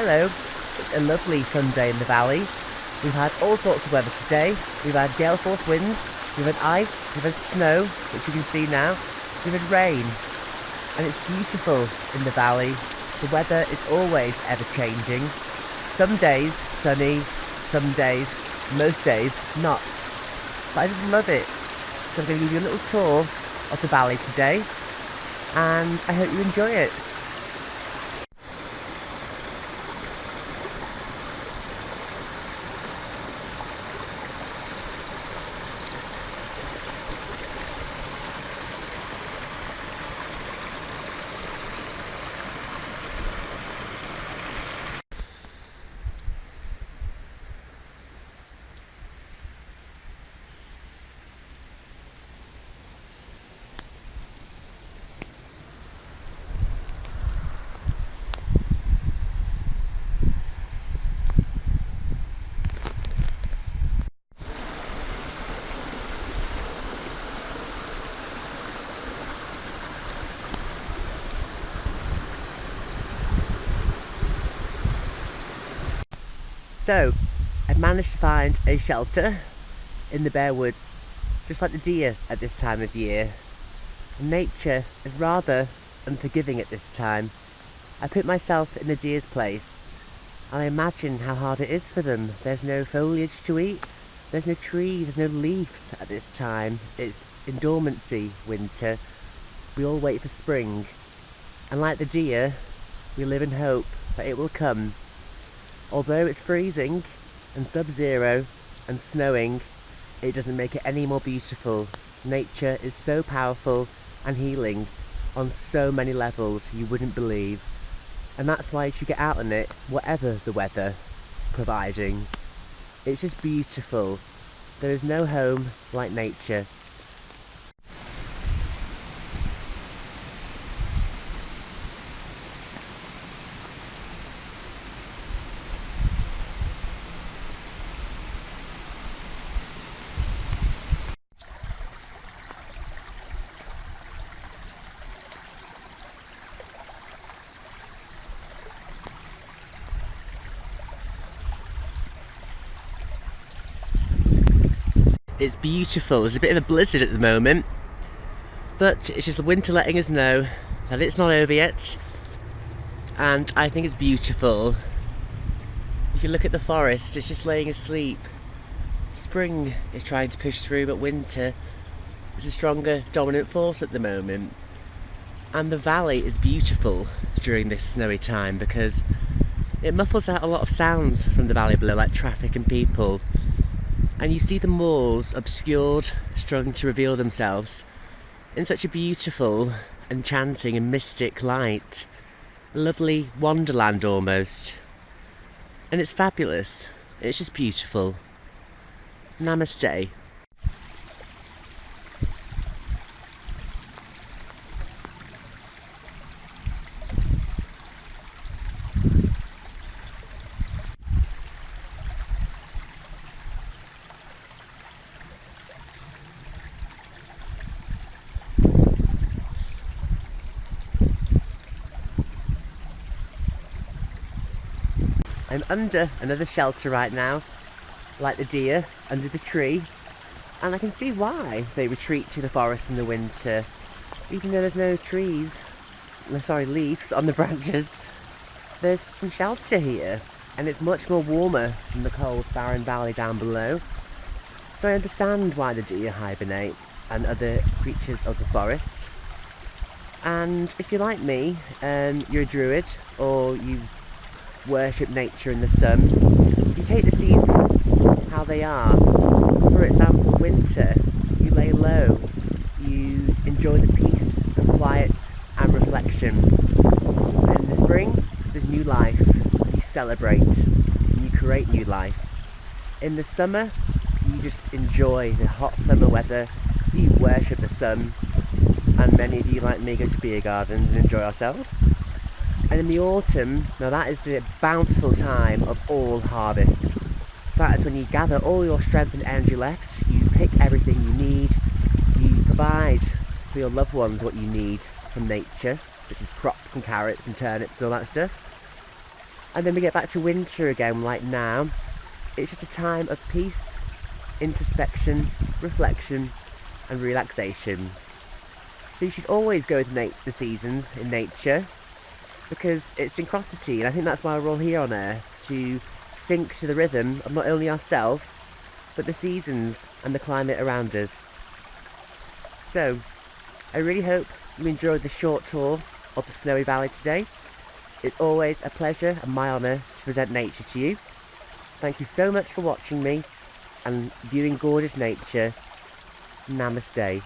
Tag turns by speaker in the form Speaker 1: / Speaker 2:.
Speaker 1: Hello, it's a lovely Sunday in the valley. We've had all sorts of weather today. We've had gale force winds, we've had ice, we've had snow, which you can see now, we've had rain. And it's beautiful in the valley. The weather is always ever changing. Some days sunny, some days, most days not. But I just love it. So I'm going to give you a little tour of the valley today, and I hope you enjoy it. So, I've managed to find a shelter in the bare woods, just like the deer at this time of year. Nature is rather unforgiving at this time. I put myself in the deer's place, and I imagine how hard it is for them. There's no foliage to eat, there's no trees, there's no leaves at this time. It's in dormancy, winter. We all wait for spring, and like the deer, we live in hope that it will come. Although it's freezing and sub-zero and snowing, it doesn't make it any more beautiful. Nature is so powerful and healing on so many levels you wouldn't believe. And that's why you should get out on it, whatever the weather providing. It's just beautiful. There is no home like nature. It's beautiful. There's a bit of a blizzard at the moment, but it's just the winter letting us know that it's not over yet, and I think it's beautiful. If you look at the forest, it's just laying asleep. Spring is trying to push through, but winter is a stronger dominant force at the moment. And the valley is beautiful during this snowy time because it muffles out a lot of sounds from the valley below, like traffic and people. And you see the moors obscured, struggling to reveal themselves in such a beautiful, enchanting and mystic light. A lovely wonderland almost. And it's fabulous. It's just beautiful. Namaste. I'm under another shelter right now, like the deer, under the tree, and I can see why they retreat to the forest in the winter. Even though there's no leaves on the branches, there's some shelter here, and it's much more warmer than the cold, barren valley down below. So I understand why the deer hibernate and other creatures of the forest. And if you're like me, you're a druid, or you worship nature and the sun, you take the seasons how they are. For example, winter, you lay low, you enjoy the peace and quiet and reflection. And in the spring, there's new life, you celebrate and you create new life. In the summer, you just enjoy the hot summer weather, you worship the sun, and many of you like me go to beer gardens and enjoy ourselves. And in the autumn, now that is the bountiful time of all harvests. That is when you gather all your strength and energy left, you pick everything you need, you provide for your loved ones what you need from nature, such as crops and carrots and turnips and all that stuff. and then we get back to winter again like now. It's just a time of peace, introspection, reflection and relaxation. So you should always go with the seasons in nature, because it's synchronicity, and I think that's why we're all here on Earth, to sync to the rhythm of not only ourselves, but the seasons and the climate around us. So, I really hope you enjoyed the short tour of the Snowy Valley today. It's always a pleasure and my honour to present nature to you. Thank you so much for watching me and viewing gorgeous nature. Namaste.